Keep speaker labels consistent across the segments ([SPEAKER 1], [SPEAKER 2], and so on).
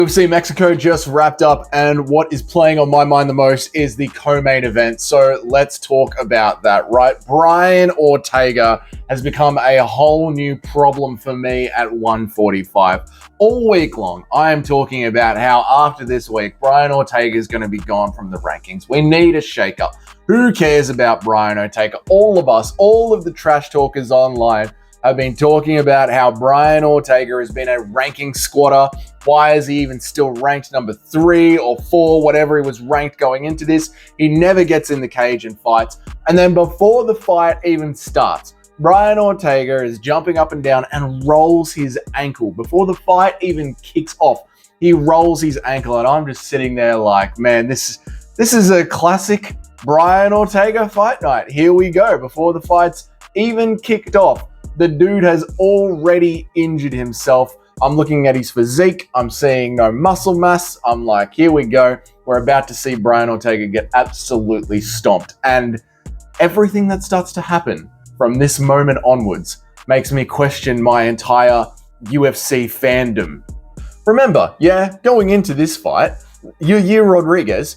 [SPEAKER 1] UFC Mexico just wrapped up, and what is playing on my mind the most is the co-main event. So let's talk about that, right? Brian Ortega has become a whole new problem for me at 145. All week long, I am talking about how after this week, Brian Ortega is going to be gone from the rankings. We need a shakeup. Who cares about Brian Ortega? All of us, all of the trash talkers online have been talking about how Brian Ortega has been a ranking squatter. Why is he even still ranked number 3 or 4, whatever he was ranked going into this? He never gets in the cage and fights. And then before the fight even starts, Brian Ortega is jumping up and down and rolls his ankle. Before the fight even kicks off, he rolls his ankle, and I'm just sitting there like, man, this is a classic Brian Ortega fight night. Here we go. Before the fight's even kicked off, the dude has already injured himself. I'm looking at his physique. I'm seeing no muscle mass. I'm like, here we go. We're about to see Brian Ortega get absolutely stomped. And everything that starts to happen from this moment onwards makes me question my entire UFC fandom. Remember, going into this fight, Yair Rodríguez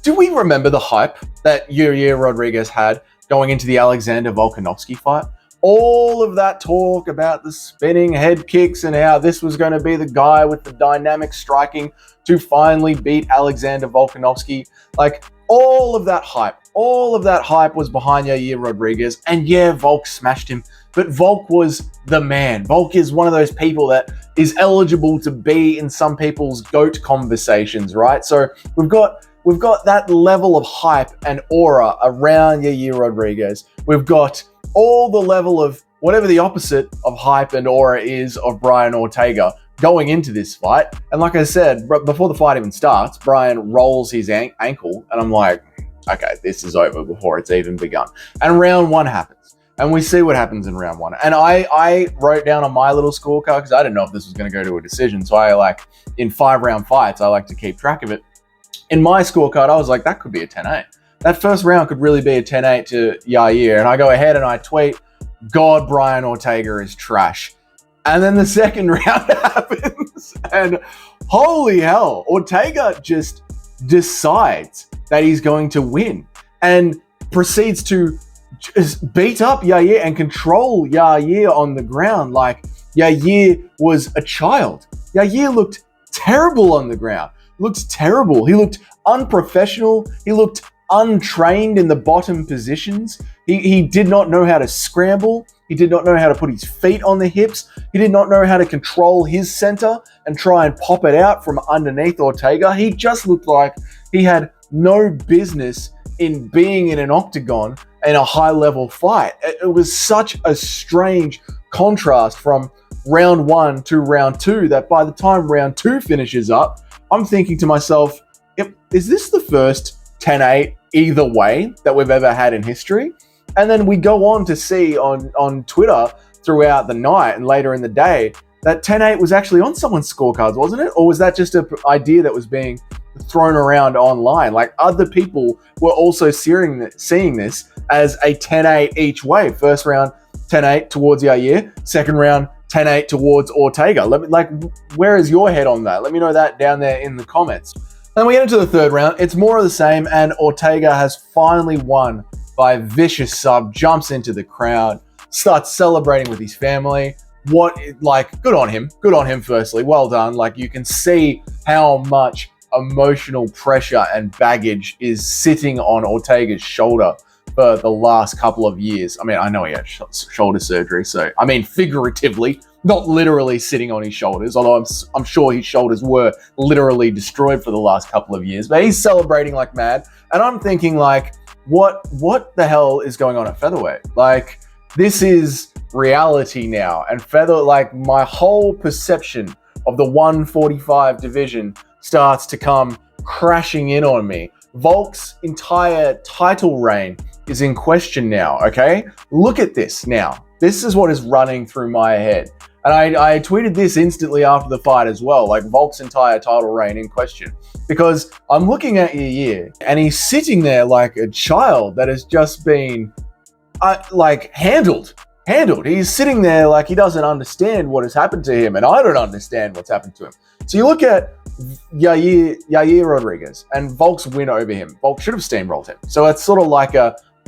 [SPEAKER 1] do we remember the hype that Yair Rodríguez had going into the Alexander Volkanovski fight? All of that talk about the spinning head kicks and how this was going to be the guy with the dynamic striking to finally beat Alexander Volkanovski. Like, all of that hype was behind Yair Rodríguez. And yeah, Volk smashed him, but Volk was the man. Volk is one of those people that is eligible to be in some people's GOAT conversations, right? So we've got that level of hype and aura around Yair Rodríguez. We've got all the level of whatever the opposite of hype and aura is of Brian Ortega going into this fight. And like I said, before the fight even starts, Brian rolls his ankle, and I'm like, okay, this is over before it's even begun. And round 1 happens, and we see what happens in round 1. And I wrote down on my little scorecard, because I didn't know if this was going to go to a decision. So in 5-round fights, I like to keep track of it. In my scorecard, I was like, that could be a 10-8. That first round could really be a 10-8 to Yair. And I go ahead and I tweet, God, Brian Ortega is trash. And then the second round happens. And holy hell, Ortega just decides that he's going to win and proceeds to just beat up Yair and control Yair on the ground like Yair was a child. Yair looked terrible on the ground. Looked terrible. He looked unprofessional. He looked untrained in the bottom positions. He did not know how to scramble. He did not know how to put his feet on the hips. He did not know how to control his center and try and pop it out from underneath Ortega. He just looked like he had no business in being in an octagon in a high-level fight. It was such a strange contrast from round 1 to round 2 that by the time round 2 finishes up, I'm thinking to myself, is this the first 10-8 either way that we've ever had in history? And then we go on to see on Twitter throughout the night and later in the day that 10-8 was actually on someone's scorecards, wasn't it? Or was that just an idea that was being thrown around online? Like, other people were also seeing this as a 10-8 each way. First round, 10-8 towards Yair. Second round, 10-8 towards Ortega. Where is your head on that? Let me know that down there in the comments. Then we get into the third round. It's more of the same, and Ortega has finally won by a vicious sub, jumps into the crowd, starts celebrating with his family. Good on him. Good on him, firstly. Well done. Like, you can see how much emotional pressure and baggage is sitting on Ortega's shoulder for the last couple of years. I mean, I know he had shoulder surgery, so, I mean, figuratively, not literally sitting on his shoulders, although I'm sure his shoulders were literally destroyed for the last couple of years. But he's celebrating like mad, and I'm thinking, like, what the hell is going on at featherweight? Like, this is reality now, and my whole perception of the 145 division starts to come crashing in on me. Volk's entire title reign is in question now, okay? Look at this now. This is what is running through my head. And I tweeted this instantly after the fight as well, like Volk's entire title reign in question. Because I'm looking at Yair, and he's sitting there like a child that has just been handled. handled. He's sitting there like he doesn't understand what has happened to him, and I don't understand what's happened to him. So you look at Yair Rodríguez and Volk's win over him. Volk should have steamrolled him. So it's sort of like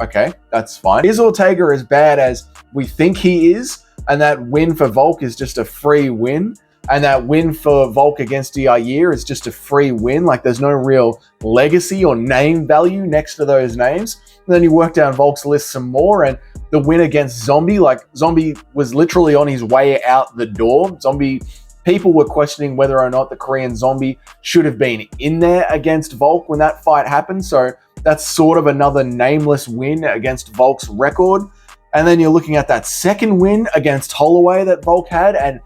[SPEAKER 1] okay, that's fine. Is Ortega as bad as we think he is? And that win for Volk is just a free win? And that win for Volk against Yair is just a free win? Like there's no real legacy or name value next to those names? And then you work down Volk's list some more, and the win against Zombie, like Zombie was literally on his way out the door. Zombie, people were questioning whether or not the Korean Zombie should have been in there against Volk when that fight happened. So that's sort of another nameless win against Volk's record. And then you're looking at that second win against Holloway that Volk had, and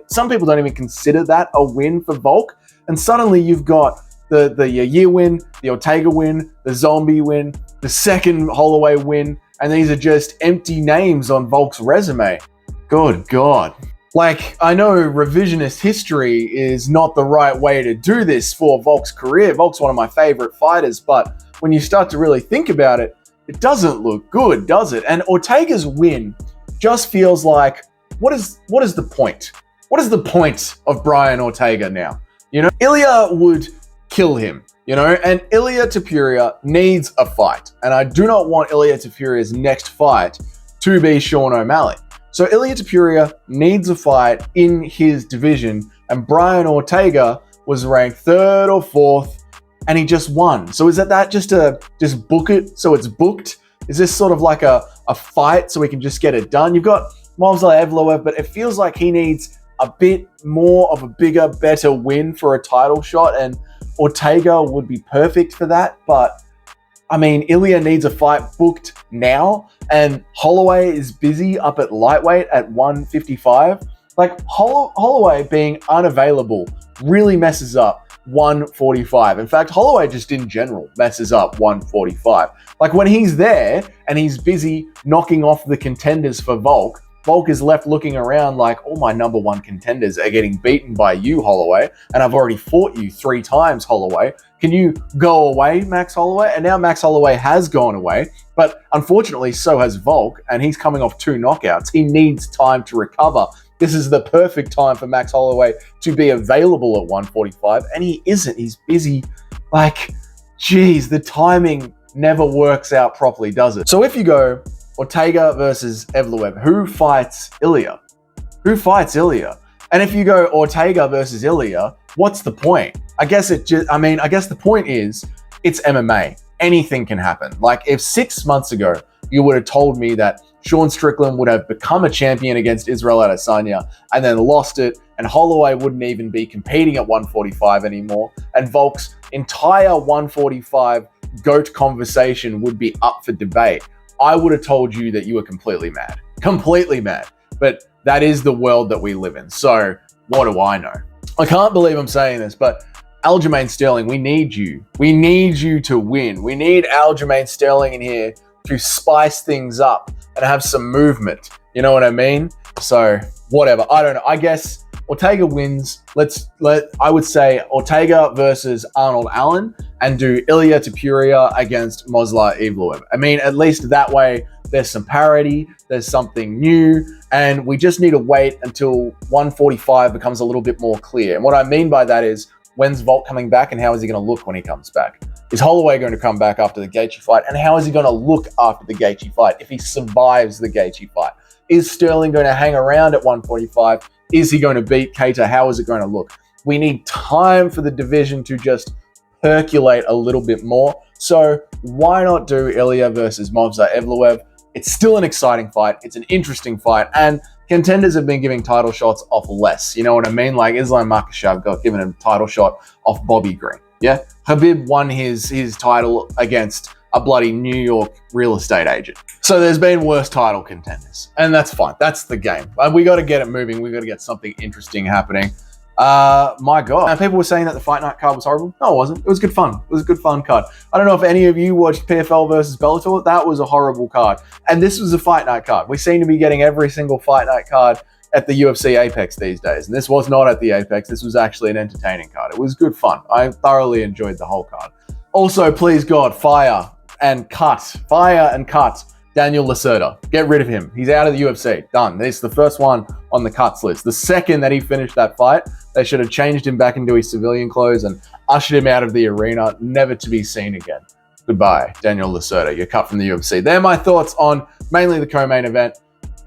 [SPEAKER 1] some people don't even consider that a win for Volk. And suddenly you've got the Yair win, the Ortega win, the Zombie win, the second Holloway win, and these are just empty names on Volk's resume. Good God. Like, I know revisionist history is not the right way to do this for Volk's career. Volk's one of my favorite fighters, but when you start to really think about it, it doesn't look good, does it? And Ortega's win just feels like, what is the point? What is the point of Brian Ortega now? You know, Ilya would kill him, you know, and Ilya Topuria needs a fight. And I do not want Ilya Topuria's next fight to be Sean O'Malley. So Ilya Topuria needs a fight in his division, and Brian Ortega was ranked 3rd or 4th, and he just won. So is that just book it so it's booked? Is this sort of like a fight so we can just get it done? You've got Movsar Evloev, but it feels like he needs a bit more of a bigger, better win for a title shot, and Ortega would be perfect for that. But I mean, Ilya needs a fight booked now, and Holloway is busy up at lightweight at 155. Like, Holloway being unavailable really messes up 145. In fact, Holloway just in general messes up 145. Like, when he's there and he's busy knocking off the contenders for Volk, Volk is left looking around like, all my number one contenders are getting beaten by you, Holloway, and I've already fought you 3 times, Holloway. Can you go away, Max Holloway? And now Max Holloway has gone away, but unfortunately so has Volk, and he's coming off 2 knockouts. He needs time to recover. This is the perfect time for Max Holloway to be available at 145, and he isn't. He's busy. Like, geez, the timing never works out properly, does it? So if you go Ortega versus Evloev, who fights Ilya? Who fights Ilya? And if you go Ortega versus Ilya, what's the point? I guess the point is, it's MMA. Anything can happen. Like, if 6 months ago you would have told me that Sean Strickland would have become a champion against Israel Adesanya and then lost it, and Holloway wouldn't even be competing at 145 anymore, and Volk's entire 145 GOAT conversation would be up for debate, I would have told you that you were completely mad. Completely mad. But that is the world that we live in. So what do I know? I can't believe I'm saying this, but Aljamain Sterling, we need you. We need you to win. We need Aljamain Sterling in here to spice things up and have some movement. You know what I mean? So whatever. I don't know. I guess Ortega wins. I would say Ortega versus Arnold Allen, and do Ilya Topuria against Movsar Evloev. I mean, at least that way there's some parity, there's something new, and we just need to wait until 145 becomes a little bit more clear. And what I mean by that is, when's Volk coming back, and how is he going to look when he comes back? Is Holloway going to come back after the Gaethje fight, and how is he going to look after the Gaethje fight if he survives the Gaethje fight? Is Sterling going to hang around at 145? Is he going to beat Keita? How is it going to look? We need time for the division to just percolate a little bit more. So why not do Ilya versus Movsar Evloev? It's still an exciting fight. It's an interesting fight. And contenders have been giving title shots off less. You know what I mean? Like, Islam Makhachev got given a title shot off Bobby Green. Yeah? Khabib won his title against a bloody New York real estate agent. So there's been worse title contenders. And that's fine. That's the game. We got to get it moving. We got to get something interesting happening. My God. And people were saying that the Fight Night card was horrible. No, it wasn't. It was good fun. It was a good fun card. I don't know if any of you watched PFL versus Bellator. That was a horrible card. And this was a Fight Night card. We seem to be getting every single Fight Night card at the UFC Apex these days. And this was not at the Apex. This was actually an entertaining card. It was good fun. I thoroughly enjoyed the whole card. Also, please God, fire and cut Daniel Lacerda. Get rid of him. He's out of the UFC. Done. This is the first one on the cuts list. The second that he finished that fight, they should have changed him back into his civilian clothes and ushered him out of the arena, never to be seen again. Goodbye, Daniel Lacerda. You're cut from the UFC. They're my thoughts on mainly the co-main event.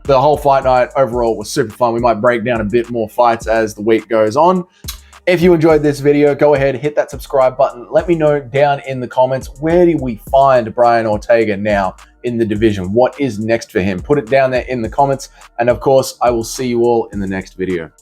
[SPEAKER 1] The whole fight night overall was super fun. We might break down a bit more fights as the week goes on. If you enjoyed this video, go ahead, hit that subscribe button. Let me know down in the comments, where do we find Brian Ortega now in the division? What is next for him? Put it down there in the comments. And of course, I will see you all in the next video.